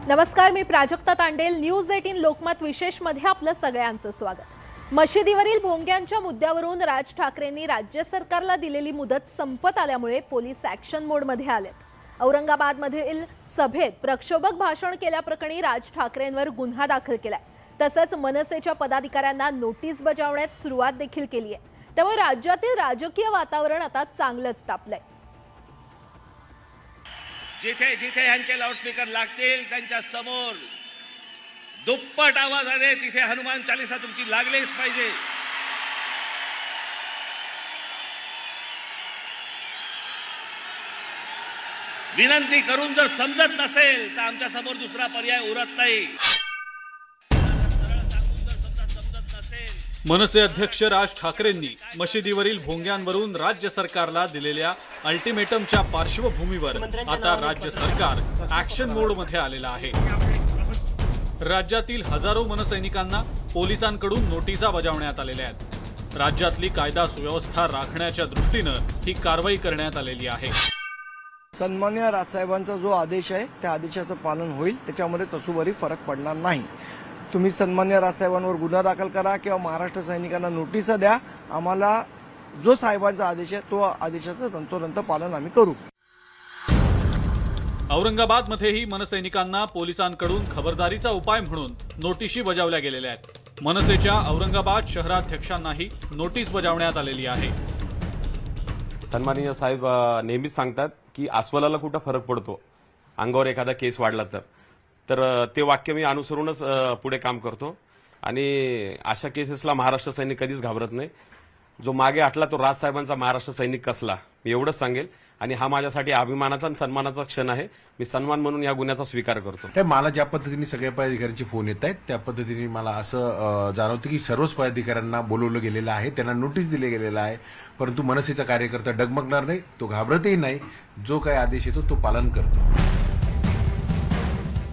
नमस्कार, मी प्राजक्ता तांडेल. न्यूज 18 लोकमत विशेष मध्ये आपलं सगळ्यांचं स्वागत. मशिदीवरील भोंग्यांच्या मुद्द्यावरून राज ठाकरेंनी राज्य सरकारला दिलेली मुदत संपत आल्यामुळे पोलीस ॲक्शन मोडमध्ये आलेत. औरंगाबादमधील सभेत प्रक्षोभक भाषण केल्याप्रकरणी राज ठाकरेंवर गुन्हा दाखल केलाय. तसंच मनसेच्या पदाधिकाऱ्यांना नोटीस बजावण्यात सुरुवात देखील केली आहे. त्यामुळे राज्यातील राजकीय वातावरण आता चांगलंच तापलंय. जिथे जिथे यांचे लाऊडस्पीकर लागतील त्यांच्या समोर दुप्पट आवाजाने तिथे हनुमान चालीसा तुमची लागलीच पाहिजे. विनंती करून जर समजत नसेल तर आमच्या समोर दुसरा पर्याय उरत नाही. मनसे अध्यक्ष राज ठाकरेंनी मशिदीवरील भोंग्यांवरून राज्य सरकारला दिलेल्या अल्टिमेटमच्या पार्श्वभूमीवर आता राज्य सरकार ॲक्शन मोडमध्ये आलेलं आहे. राज्यातील हजारो मनसैनिकांना पोलिसांकडून नोटिसा बजावण्यात आलेल्या आहेत. राज्यातली कायदा सुव्यवस्था राखण्याच्या दृष्टीनं ही कारवाई करण्यात आलेली आहे. सन्मान्य राजसाहेबांचा जो आदेश आहे त्या आदेशाचं पालन होईल, त्याच्यामध्ये तसूभरी फरक पडणार नाही. तुम्ही सन्मान्य राजसाहेबांवर गुन्हा दाखल करा किंवा महाराष्ट्र सैनिकांना नोटिसा द्या, आम्हाला जो साहेबांचा आदेश आहे तो आदेशाचं तंतोतंत पालन आम्ही करू. औरंगाबादमध्येही मनसैनिकांना पोलिसांकडून खबरदारीचा उपाय म्हणून नोटिशी बजावल्या गेलेल्या आहेत. मनसेच्या औरंगाबाद शहराध्यक्षांनाही नोटीस बजावण्यात आलेली आहे. सन्माननीय साहेब नेहमीच सांगतात की अस्वलाला कुठं फरक पडतो अंगावर एखादा केस वाढला तर ते वाक्य मी अनुसरूनच पुढे काम करतो आणि अशा केसेसला महाराष्ट्र सैनिक कधीच घाबरत नाही. जो मागे हटला तो राजसाहेबांचा महाराष्ट्र सैनिक कसला, मी एवढंच सांगेल. आणि हा माझ्यासाठी अभिमानाचा आणि सन्मानाचा क्षण आहे. मी सन्मान म्हणून या गुन्ह्याचा स्वीकार करतो. मला ज्या पद्धतीने सगळ्या पदाधिकाऱ्यांचे फोन येत आहेत त्या पद्धतीने मला असं जाणवतं की सर्वच पदाधिकाऱ्यांना बोलवलं गेलेलं आहे, त्यांना नोटीस दिले गेलेलं आहे. परंतु मनसेचा कार्यकर्ता डगमगणार नाही, तो घाबरतही नाही. जो काही आदेश येतो तो पालन करतो.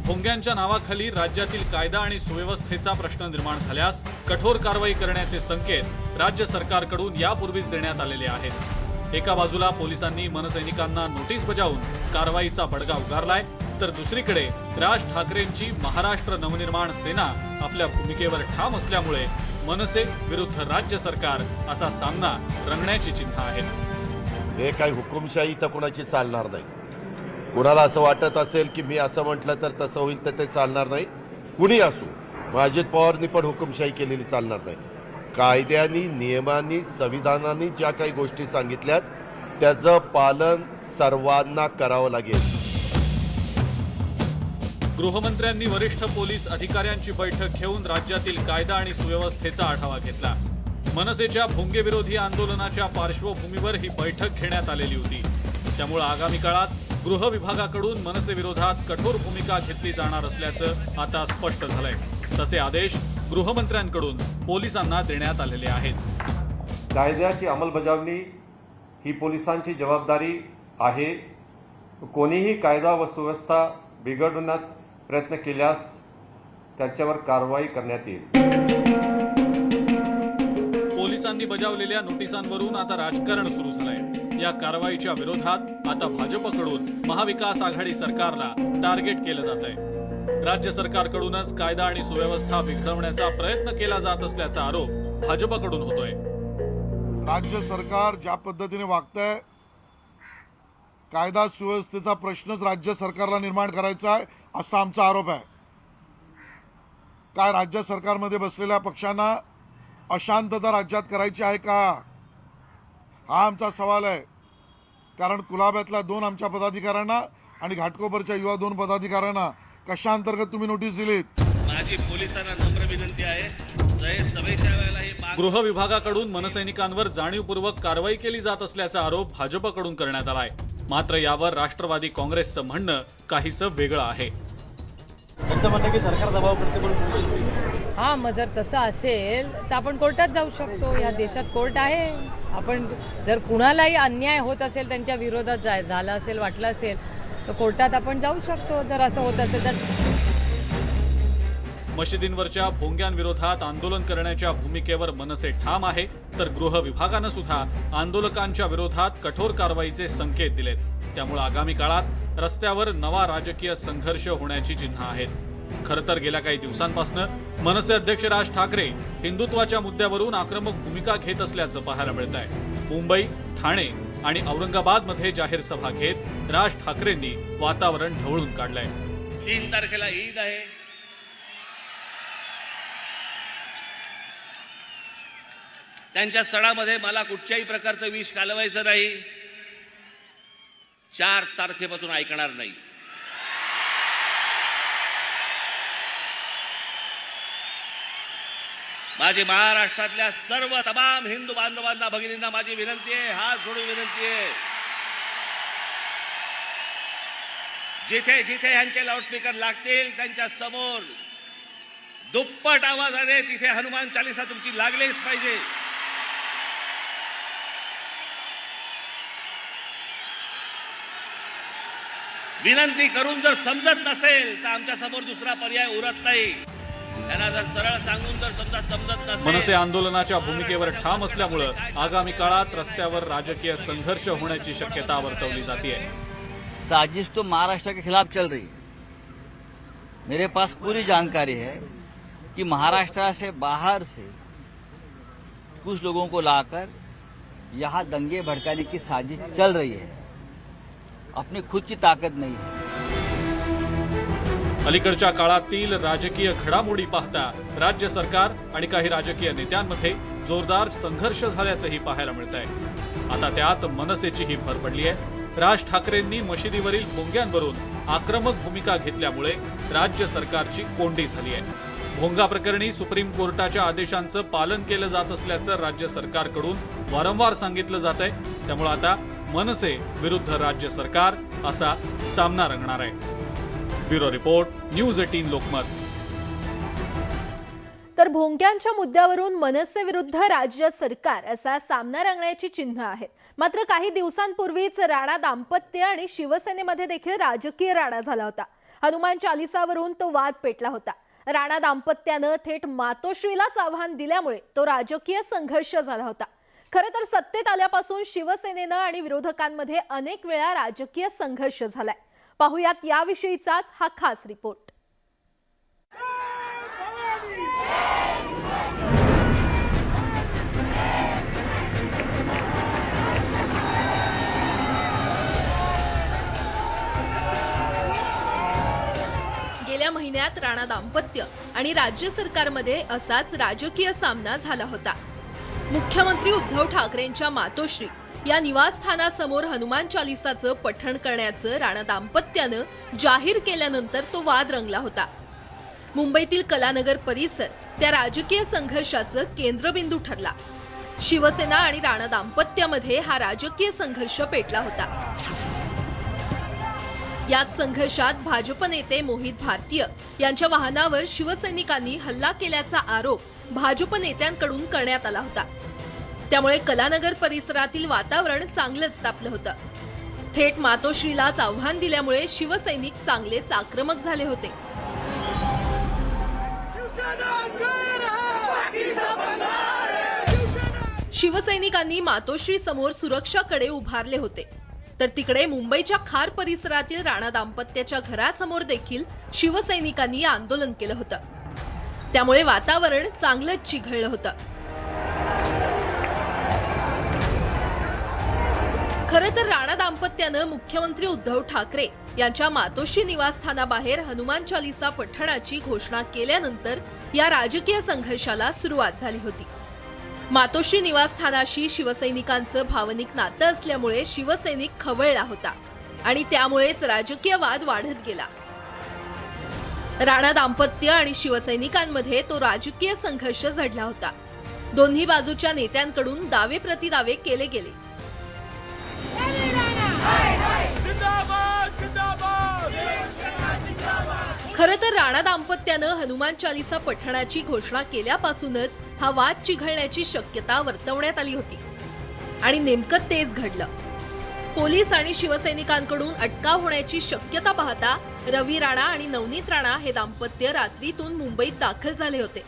भोंग्यांच्या नावाखाली राज्यातील कायदा आणि सुव्यवस्थेचा प्रश्न निर्माण झाल्यास कठोर कारवाई करण्याचे संकेत राज्य सरकारकडून यापूर्वीच देण्यात आलेले आहेत. एका बाजूला पोलिसांनी मनसैनिकांना नोटीस बजावून कारवाईचा बडगा उगारलाय, तर दुसरीकडे राज ठाकरेंची महाराष्ट्र नवनिर्माण सेना आपल्या भूमिकेवर ठाम असल्यामुळे मनसे विरुद्ध राज्य सरकार असा सामना रंगण्याची चिन्ह आहेत. हे काही हुकुमशाही तर कोणाची चालणार नाही. कुणाला असं वाटत असेल की मी असं म्हटलं तर तसं होईल तर ते चालणार नाही. कुणी असो, अजित पवारनी पण हुकुमशाही केलेली चालणार नाही. कायद्यानी, नियमांनी, संविधानाने ज्या काही गोष्टी सांगितल्यात त्याचं पालन सर्वांना करावं लागेल. गृहमंत्र्यांनी वरिष्ठ पोलीस अधिकाऱ्यांची बैठक घेऊन राज्यातील कायदा आणि सुव्यवस्थेचा आढावा घेतला. मनसेच्या भोंगेविरोधी आंदोलनाच्या पार्श्वभूमीवर ही बैठक घेण्यात आलेली होती. त्यामुळे आगामी काळात गृह विभागाकडून मनसे विरोधात कठोर भूमिका घेतली जाणार असल्याचं आता स्पष्ट झालंय. तसे आदेश गृहमंत्र्यांकडून पोलिसांना देण्यात आलेले आहेत. कायद्याची अंमलबजावणी ही पोलिसांची जबाबदारी आहे. कोणीही कायदा व सुव्यवस्था बिघडवण्याचा प्रयत्न केल्यास त्याच्यावर कारवाई करण्यात येईल. पोलिसांनी बजावलेल्या नोटिसांवरून आता राजकारण सुरू झालंय. या कारवाईच्या विरोधात आता भाजपकडून महाविकास आघाडी सरकारला टार्गेट केलं जात आहे. राज्य सरकारकडूनच कायदा आणि सुव्यवस्था बिघडवण्याचा प्रयत्न केला जात असल्याचा आरोप भाजपकडून होतोय. राज्य सरकार ज्या पद्धतीने वागतंय, कायदा सुव्यवस्थेचा प्रश्नच राज्य सरकारला निर्माण करायचा आहे असा आमचा आरोप आहे. काय राज्य सरकारमध्ये बसलेल्या पक्षांना अशांतता राज्यात करायची आहे का, हा आमचा सवाल आहे. कारण कुलाब्यातल्या 2 आमच्या पदाधिकाऱ्यांना आणि घाटकोपरच्या युवा 2 पदाधिकाऱ्यांना कशा अंतर्गत तुम्ही नोटीस दिलीत. माझी पोलिसांना नम्र विनंती आहे, सभेच्या वेळेला ही गृह विभागाकडून मनसैनिकांवर जाणीवपूर्वक कारवाई केली जात असल्याचा आरोप भाजपकडून करण्यात आलाय. मात्र यावर राष्ट्रवादी काँग्रेसचं म्हणणं काहीसं वेगळं आहे. हा, मग जर तसं असेल तर आपण कोर्टात जाऊ शकतो. या देशात कोर्ट आहे. आपण जर कुणालाही अन्याय होत असेल, त्यांच्या विरोधात झाला असेल, वाटलं असेल तर कोर्टात आपण जाऊ शकतो. जर असं होत असेल तर मशिदींवरच्या भोंग्यांविरोधात आंदोलन करण्याच्या भूमिकेवर मनसे ठाम आहे, तर गृह विभागानं सुद्धा आंदोलकांच्या विरोधात कठोर कारवाईचे संकेत दिलेत. त्यामुळे आगामी काळात रस्त्यावर नवा राजकीय संघर्ष होण्याची चिन्ह आहेत। खरं तर गेल्या काही दिवसांपासून मनसे अध्यक्ष राज ठाकरे हिंदुत्वाच्या मुद्द्यावरून आक्रमक भूमिका घेत असल्याचं पाहायला मिळत आहे। मुंबई, ठाणे आणि औरंगाबादमध्ये जाहीर सभा घेत राज ठाकरेंनी वातावरण ढवळून काढलंय। 3 तारखेला ईद आहे। त्यांच्या सणामध्ये मला कुठच्याही प्रकारचं विष कालवायचं नाही। 4 तारखेपासून ऐकणार नाही। माझी महाराष्ट्रातल्या सर्व तमाम हिंदू बांधवांना, भगिनींना माझी विनंती आहे, हात जोडून विनंती आहे, जिथे जिथे यांचे लाऊडस्पीकर लागतील त्यांच्या समोर दुप्पट आवाजाने तिथे हनुमान चालीसा तुमची लागलीच पाहिजे। विनंती करून जर समजत नसेल तर आमच्या समोर दुसरा पर्याय उरत नाही। त्यांना जर सरळ सांगून जर समजत नसेल, मनसे आंदोलनाच्या भूमिकेवर ठाम असल्यामुळे आगामी काळात रस्त्यावर राजकीय संघर्ष होण्याची शक्यता वर्तवली जाते। साजिश तो महाराष्ट्र के खिलाफ चल रही है। मेरे पास पूरी जानकारी है कि महाराष्ट्र से बाहर से कुछ लोगों को लाकर यहाँ दंगे भड़काने की साजिश चल रही है। अपनी खुद की ताकत नहीं है। अलीकडच्या काळातील राजकीय घडामोडी पाहता राज्य सरकार आणि काही राजकीय नेत्यांमध्ये जोरदार संघर्ष झाल्याचंही पाहायला मिळत आहे। आता त्यात मनसेचीही भर पडली आहे। राज ठाकरेंनी मशिदीवरील भोंग्यांवरून आक्रमक भूमिका घेतल्यामुळे राज्य सरकारची कोंडी झाली आहे। भोंगा प्रकरणी सुप्रीम कोर्टाच्या आदेशांचं पालन केलं जात असल्याचं राज्य सरकारकडून वारंवार सांगितलं जात आहे। त्यामुळे आता मनसे विरुद्ध राज्य सरकार असा सामना रंगणार आहे। Bureau report, news 18 Lokmat. तर भोंग्यांच्या मुद्द्यावरून मनसे विरुद्ध राज्य सरकार असा सामना रंगण्याची चिन्ह आहेत। मात्र काही दिवसांपूर्वीच राणा दाम्पत्य आणि शिवसेनेमध्ये देखील राजकीय राडा झाला होता। हनुमान चालीसावरून तो वाद पेटला होता। राणा दाम्पत्यानं थेट मातोश्रीलाच आव्हान दिल्यामुळे तो राजकीय संघर्ष झाला होता। खरं तर सत्तेत आल्यापासून शिवसेनेनं आणि विरोधकांमध्ये अनेक वेळा राजकीय संघर्ष झालाय। पाहुयात याविषयीचाच हा खास रिपोर्ट। गेल्या महिन्यात राणा दाम्पत्य आणि राज्य सरकारमध्ये असाच राजकीय सामना झाला होता। मुख्यमंत्री उद्धव ठाकरेंच्या मातोश्री या निवासस्थानासमोर हनुमान चालीसाचं पठण करण्याचं राणा दाम्पत्यानं जाहीर केल्यानंतर तो वाद रंगला होता। मुंबईतील कलानगर परिसर त्या राजकीय संघर्षाचं केंद्रबिंदू ठरला। शिवसेना आणि राणा दाम्पत्यामध्ये हा राजकीय संघर्ष पेटला होता। याच संघर्षात भाजप नेते मोहित भारतीय यांच्या वाहनावर शिवसैनिकांनी हल्ला केल्याचा आरोप भाजप नेत्यांकडून करण्यात आला होता। त्यामुळे कलानगर परिसरातील वातावरण चांगलंच तापलं होतं। थेट मातोश्रीलाच आव्हान दिल्यामुळे शिवसैनिक चांगलेच आक्रमक झाले होते। शिवसैनिकांनी मातोश्री समोर सुरक्षाकडे उभारले होते। तर तिकडे मुंबईच्या खार परिसरातील राणा दाम्पत्याच्या घरासमोर देखील शिवसैनिकांनी आंदोलन केलं होतं। त्यामुळे वातावरण चांगलंच चिघळलं होतं। खरं तर राणा दाम्पत्यानं मुख्यमंत्री उद्धव ठाकरे यांच्या मातोश्री निवासस्थानाबाहेर हनुमान चालीसा पठणाची घोषणा केल्यानंतर या राजकीय संघर्षाला सुरुवात झाली होती। मातोश्री निवासस्थानाशी शिवसैनिकांचं भावनिक नातं असल्यामुळे शिवसैनिक खवळला होता आणि त्यामुळेच राजकीय वाद वाढत गेला। राणा दाम्पत्य आणि शिवसैनिकांमध्ये तो राजकीय संघर्ष झडला होता। दोन्ही बाजूच्या नेत्यांकडून दावे प्रतिदावे केले गेले। खरं तर राणा दाम्पत्यानं हनुमान चालीसा पठणाची घोषणा केल्यापासूनच हा वाद चिघळण्याची शक्यता वर्तवण्यात आली होती आणि नेमकं तेच घडलं। पोलीस आणि शिवसैनिकांकडून अटकाव होण्याची शक्यता पाहता रवी राणा आणि नवनीत राणा हे दाम्पत्य रात्रीतून मुंबईत दाखल झाले होते।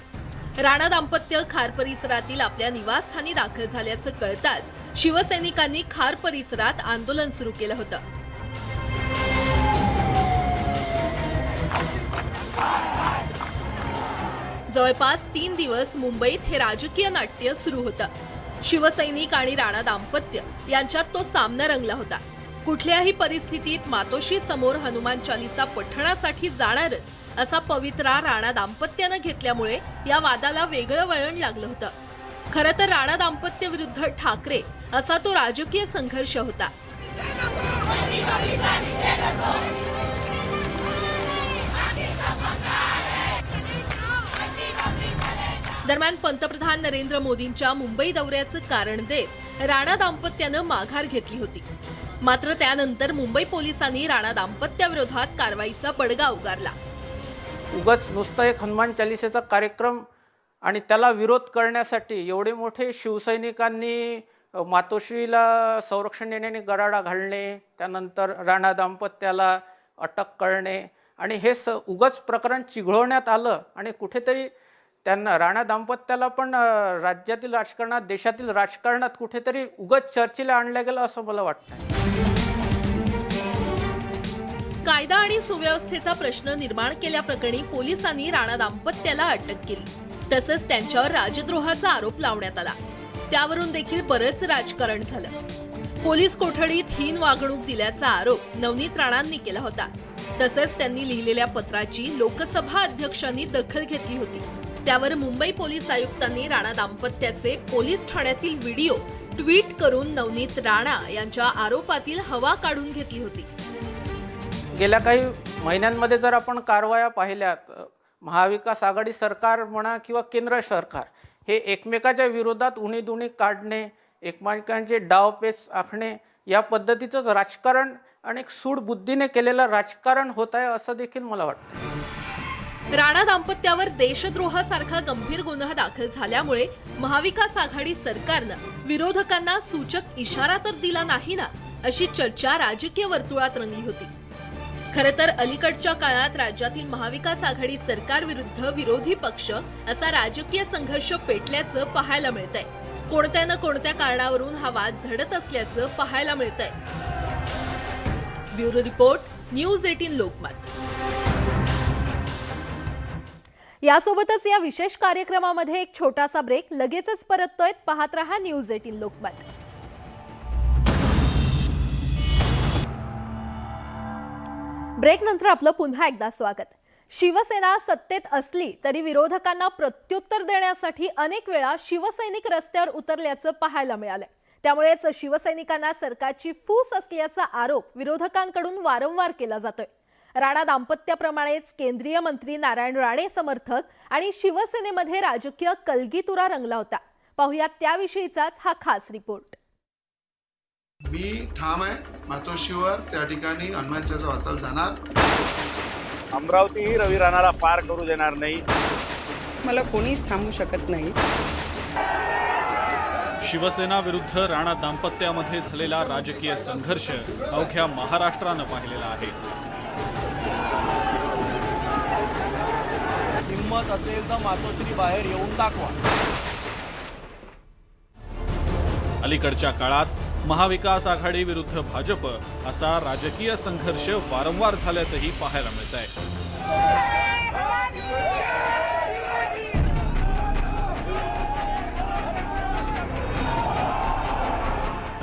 राणा दाम्पत्य खार परिसरातील आपल्या निवासस्थानी दाखल झाल्याचं कळताच शिवसैनिकांनी खार परिसरात आंदोलन सुरू केलं होतं। जवळपास 3 दिवस मुंबईत हे राजकीय नाट्य सुरू होतं. शिवसैनिक आणि राणा दाम्पत्य यांच्यात तो सामना रंगला होता. कुठल्याही परिस्थितीत मातोश्री समोर हनुमान चालीसा पठणासाठी जाणारच असा पवित्रा राणा दाम्पत्यानं घेतल्यामुळे या वादाला वेगळं वळण लागलं होतं. खरं तर राणा दाम्पत्य विरुद्ध ठाकरे असा तो राजकीय संघर्ष होता. दरम्यान पंतप्रधान नरेंद्र मोदींच्या मुंबई दौऱ्याचं कारण देत राणा दाम्पत्यानं माघार घेतली होती. मात्र त्यानंतर मुंबई पोलिसांनी राणा दाम्पत्याविरोधात कारवाईचा बडगा उगारला. उगाच नुसतं एक हनुमान चालिसेचा कार्यक्रम आणि त्याला विरोध करण्यासाठी एवढे मोठे शिवसैनिकांनी मातोश्रीला संरक्षण देण्याने गराडा घालणे, त्यानंतर राणा दाम्पत्याला अटक करणे आणि हे उगाच प्रकरण चिघळवण्यात आलं आणि कुठेतरी त्यांना राणा दाम्पत्याला पण राज्यातील राजकारणात, देशातील राजकारणात कुठेतरी उगाच चर्चेला आणलं गेलं असं मला वाटतं. कायदा आणि सुव्यवस्थेचा प्रश्न निर्माण केल्याप्रकरणी पोलिसांनी राणा दाम्पत्याला अटक केली. तसंच त्यांच्यावर राजद्रोहाचा आरोप लावण्यात आला. त्यावरून देखील बरंच राजकारण झालं. पोलीस कोठडीत हीन वागणूक दिल्याचा आरोप नवनीत राणांनी केला होता. तसंच त्यांनी लिहिलेल्या पत्राची लोकसभा अध्यक्षांनी दखल घेतली होती. त्यावर मुंबई पोलीस आयुक्तांनी राणा दाम्पत्याचे पोलीस ठाण्यातील व्हिडिओ ट्विट करून नवनीत राणा यांच्या आरोपातील हवा काढून घेतली होती. गेल्या काही महिन्यांमध्ये जर आपण कारवाया पाहिल्यात, महाविकास आघाडी सरकार म्हणा किंवा केंद्र सरकार हे एकमेकाच्या विरोधात उणीधुणी काढणे, एकमेकांचे डावपेच आखणे या पद्धतीचंच राजकारण आणि सूडबुद्धीने केलेलं राजकारण होत आहे असं देखील मला वाटतं. राणा दाम्पत्यावर देशद्रोहासारखा गंभीर गुन्हा दाखल झाल्यामुळे महाविकास आघाडी सरकारनं विरोधकांना सूचक इशारा तर दिला नाही ना, अशी चर्चा राजकीय वर्तुळात रंगली होती. खरं तर अलीकडच्या काळात राज्यातील महाविकास आघाडी सरकार विरुद्ध विरोधी पक्ष असा राजकीय संघर्ष पेटल्याचं पाहायला मिळतंय. कोणत्या न कोणत्या कारणावरून हा वाद झडत असल्याचं पाहायला मिळतंय. Bureau report, news 18 Lokmat. यासोबतच या विशेष कार्यक्रमामध्ये एक छोटासा ब्रेक. लगेचच परततोय. पाहत रहा न्यूज 18 लोकमत. ब्रेक नंतर आपलं पुन्हा एकदा स्वागत. शिवसेना सत्तेत असली तरी विरोधकांना प्रत्युत्तर देण्यासाठी अनेक वेळा शिवसैनिक रस्त्यावर उतरल्याचं पाहायला मिळालंय. त्यामुळेच शिवसैनिकांना सरकारची फूस असल्याचा आरोप विरोधकांकडून वारंवार केला जातोय. राणा दाम्पत्याप्रमाणेच केंद्रीय मंत्री नारायण राणे समर्थक आणि शिवसेनेमध्ये राजकीय कलगीतुरा रंगला होता. पाहुयात त्याविषयीचाच हा खास रिपोर्ट. मी ठाम आहे, मातोश्रीवर त्या ठिकाणी हनुमानचाचा वाचाल जाणार. अमरावती ही रवी राणाला पार करू देणार नाही. मला कोणीच थांबू शकत नाही. शिवसेना विरुद्ध राणा दाम्पत्यामध्ये झालेला राजकीय संघर्ष अवघ्या महाराष्ट्रानं पाहिलेला आहे. हिंमत असेल तर मातोश्री बाहेर येऊन दाखवा. अलीकडच्या काळात महाविकास आघाडी विरुद्ध भाजप असा राजकीय संघर्ष वारंवार झाल्याचंही पाहायला मिळत आहे.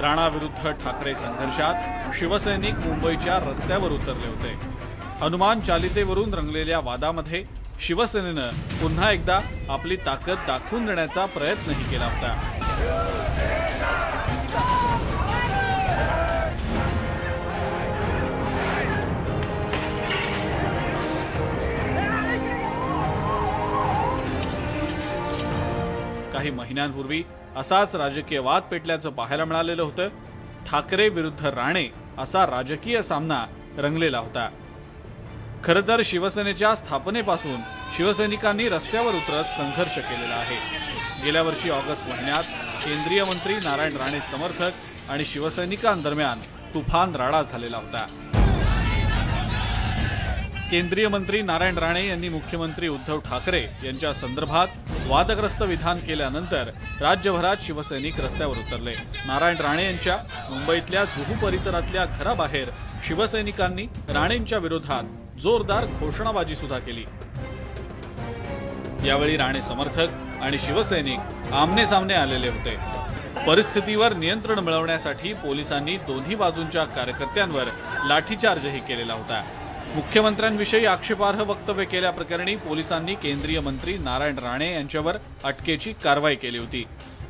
राणा विरुद्ध ठाकरे संघर्षात शिवसैनिक मुंबईच्या रस्त्यावर उतरले होते. हनुमान चालिसेवरून रंगलेल्या वादामध्ये शिवसेनेनं पुन्हा एकदा आपली ताकद दाखवून देण्याचा प्रयत्नही केला होता. काही महिन्यांपूर्वी असाच राजकीय वाद पेटल्याचं पाहायला मिळालेलं होतं. ठाकरे विरुद्ध राणे असा राजकीय सामना रंगलेला होता. खरं तर शिवसेनेच्या स्थापनेपासून शिवसैनिकांनी रस्त्यावर उतरत संघर्ष केलेला आहे. गेल्या वर्षी ऑगस्ट महिन्यात केंद्रीय मंत्री नारायण राणे समर्थक आणि शिवसैनिकांदरम्यान तुफान राडा झालेला होता. केंद्रीय मंत्री नारायण राणे यांनी मुख्यमंत्री उद्धव ठाकरे यांच्या संदर्भात वादग्रस्त विधान केल्यानंतर राज्यभरात शिवसैनिक रस्त्यावर उतरले. नारायण राणे यांच्या मुंबईतल्या जुहू परिसरातल्या घराबाहेर शिवसैनिकांनी राणेंच्या विरोधात जोरदार घोषणाबाजी सुद्धा केली. यावेळी राणे समर्थक आणि शिवसैनिक आमने सामने आलेले होते। परिस्थितीवर नियंत्रण मिळवण्यासाठी पोलिसांनी दोन्ही बाजूंच्या कार्यकर्त्यांवर लाठीचार्जही केलेला होता। मुख्यमंत्र्यांविषयी आक्षेपार्ह वक्तव्य केल्याप्रकरणी पोलिसांनी केंद्रीय मंत्री नारायण राणे यांच्यावर अटकेची कारवाई केली होती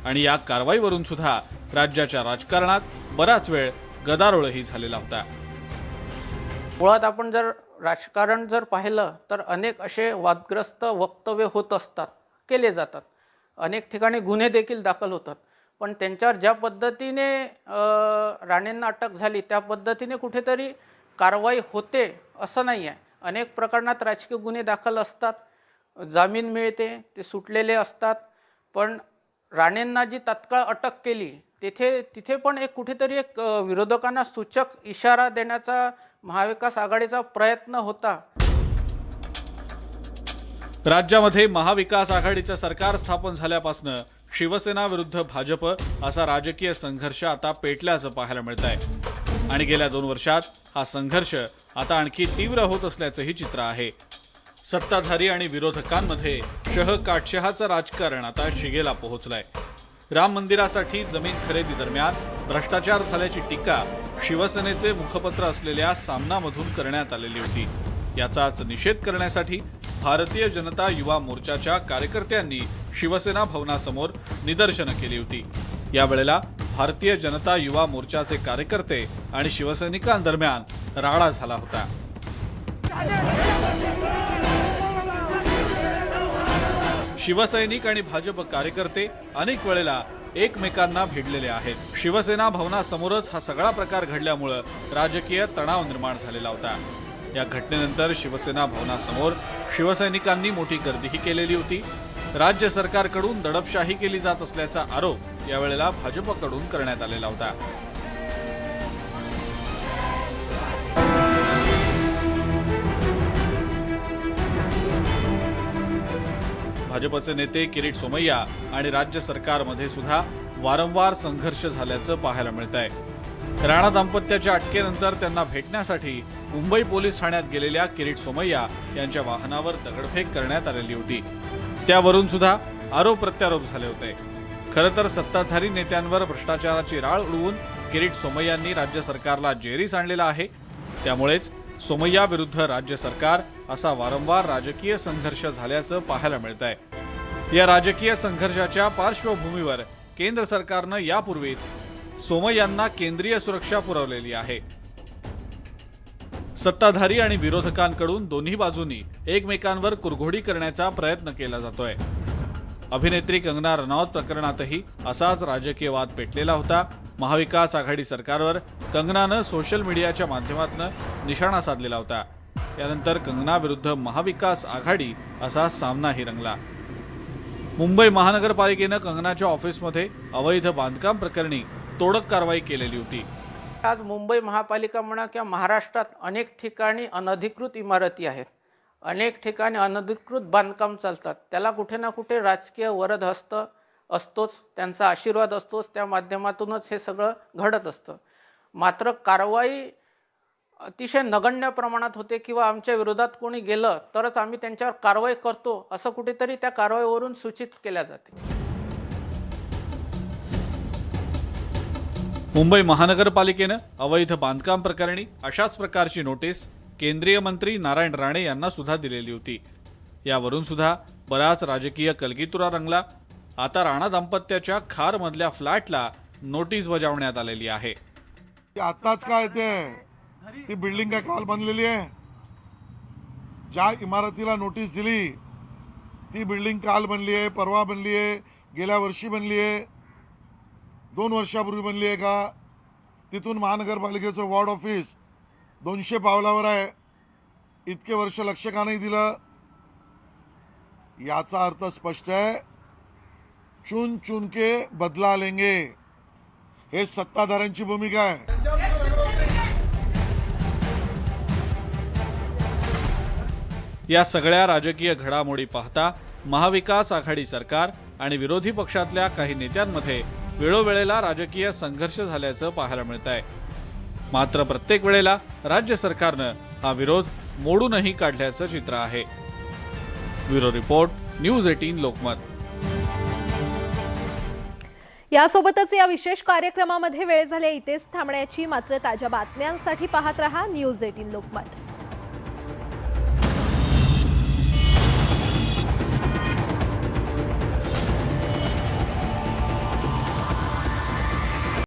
आणि या कारवाईवरून सुद्धा राज्याच्या राजकारणात बराच वेळ गदारोळही झालेला होता। मुळात आपण जर राजकारण जर पाहिलं तर अनेक असे वादग्रस्त वक्तव्य होत असतात, केले जातात, अनेक ठिकाणी गुन्हे देखील दाखल होतात, पण त्यांच्यावर ज्या पद्धतीने राणेंना अटक झाली त्या पद्धतीने कुठेतरी कारवाई होते असं नाही आहे। अनेक प्रकरणात राजकीय गुन्हे दाखल असतात, जामीन मिळते, ते सुटलेले असतात, पण राणेंना जी तात्काळ अटक केली तिथे पण एक कुठेतरी एक विरोधकांना सूचक इशारा देण्याचा महाविकास आघाडीचा प्रयत्न होता। राज्यामध्ये महाविकास आघाडीचं सरकार स्थापन झाल्यापासून शिवसेना विरुद्ध भाजप असा राजकीय संघर्ष आता पेटल्याचं पाहायला मिळत आहे आणि गेल्या 2 वर्षात हा संघर्ष आता आणखी तीव्र होत असल्याचंही चित्र आहे। सत्ताधारी आणि विरोधकांमध्ये शह-काटशहाचं राजकारण आता शिगेला पोहोचलंय। राम मंदिरासाठी जमीन खरेदी दरम्यान भ्रष्टाचार झाल्याची टीका शिवसेनेचे मुखपत्र असलेल्या सामनामधून करण्यात आलेली होती। याचाच निषेध करण्यासाठी भारतीय जनता युवा मोर्चाच्या कार्यकर्त्यांनी शिवसेना भवनासमोर निदर्शनं केली होती। यावेळेला भारतीय जनता युवा मोर्चाचे कार्यकर्ते आणि शिवसैनिकांदरम्यान राडा झाला होता। शिवसैनिक आणि भाजप कार्यकर्ते अनेक वेळेला एकमेकांना भिडलेले आहेत। शिवसेना भवनासमोरच हा सगळा प्रकार घडल्यामुळे राजकीय तणाव निर्माण झालेला होता। या घटनेनंतर शिवसेना भवनासमोर शिवसैनिकांनी मोठी गर्दीही केलेली होती। राज्य सरकारकडून दडपशाही केली जात असल्याचा आरोप यावेळेला भाजपकडून करण्यात आलेला होता। भाजपचे नेते किरीट सोमय्या आणि राज्य सरकारमध्ये सुद्धा वारंवार संघर्ष झाल्याचं पाहायला मिळत आहे। राणा दाम्पत्याच्या अटकेनंतर त्यांना भेटण्यासाठी मुंबई पोलीस ठाण्यात गेलेल्या किरीट सोमय्या यांच्या वाहनावर दगडफेक करण्यात आलेली होती। त्यावरून सुद्धा आरोप प्रत्यारोप झाले होते। खरं तर सत्ताधारी नेत्यांवर भ्रष्टाचाराची राळ उडवून किरीट सोमय्यांनी राज्य सरकारला जेरीस आणलेला आहे। त्यामुळेच सोमय्या विरुद्ध राज्य सरकार असा वारंवार राजकीय संघर्ष झाल्याचं पाहायला मिळत आहे। या राजकीय संघर्षाच्या पार्श्वभूमीवर केंद्र सरकारनं यापूर्वीच सोमय्यांना केंद्रीय सुरक्षा पुरवलेली आहे। सत्ताधारी आणि विरोधकांकडून दोन्ही बाजूंनी एकमेकांवर कुरघोडी करण्याचा प्रयत्न केला जातोय। अभिनेत्री कंगना रनौत प्रकरणातही असाच राजकीय वाद पेटलेला होता। महाविकास आघाडी सरकारवर कंगनानं सोशल मीडियाच्या माध्यमातून निशाणा साधलेला होता। यानंतर कंगना विरुद्ध महाविकास आघाडी असा सामनाही रंगला। मुंबई महानगरपालिकेनं कंगनाच्या ऑफिसमध्ये अवैध बांधकाम प्रकरणी तोडक कारवाई केलेली होती। आज मुंबई महापालिका म्हणा किंवा महाराष्ट्रात अनेक ठिकाणी अनधिकृत इमारती आहेत, अनेक ठिकाणी अनधिकृत बांधकाम चालतात। त्याला कुठे ना कुठे राजकीय वरद हस्त असतोच, त्यांचा आशीर्वाद असतोच, त्या माध्यमातूनच हे सगळं घडत असतं। मात्र कारवाई अतिशय नगण्य प्रमाणात होते किंवा आमच्या विरोधात कोणी गेलं तरच आम्ही त्यांच्यावर कारवाई करतो असं कुठेतरी त्या कारवाईवरून सूचित केल्या जाते। मुंबई महानगरपालिकेनं अवैध बांधकाम प्रकरणी अशाच प्रकारची नोटीस केंद्रीय मंत्री नारायण राणे यांना सुद्धा दिलेली होती। यावरून सुद्धा बराच राजकीय कलगीतुरा रंगला। आता राणा दाम्पत्याच्या खारमधल्या फ्लॅटला नोटीस बजावण्यात आलेली आहे। आताच काय ती बिल्डिंग काय काल बनलेली आहे? ज्या इमारतीला नोटीस दिली ती बिल्डिंग काल बनली आहे, परवा बनली आहे, गेल्या वर्षी बनली आहे, 2 वर्षापूर्वी बनली आहे का? तिथून महानगरपालिकेचं वॉर्ड ऑफिस 200 पावलावर आहे, इतके वर्ष लक्ष का नाही दिलं? याचा अर्थ स्पष्ट आहे, चुन चुन के बदला लेंगे, हे सत्ताधाऱ्यांची भूमिका आहे। या सगळ्या राजकीय घडामोडी पाहता महाविकास आघाडी सरकार आणि विरोधी पक्षातल्या काही नेत्यांमध्ये वेळोवेळेला राजकीय संघर्ष झाल्याचं पाहायला मिळत आहे। मात्र प्रत्येक वेळेला राज्य सरकारनं हा विरोध मोडूनही काढल्याचं चित्र आहे। Bureau report, news 18 Lokmat. यासोबतच या विशेष कार्यक्रमामध्ये वेळ झाली इथेच थांबण्याची. मात्र ताज्या बातम्यांसाठी पाहत रहा न्यूज 18 लोकमत.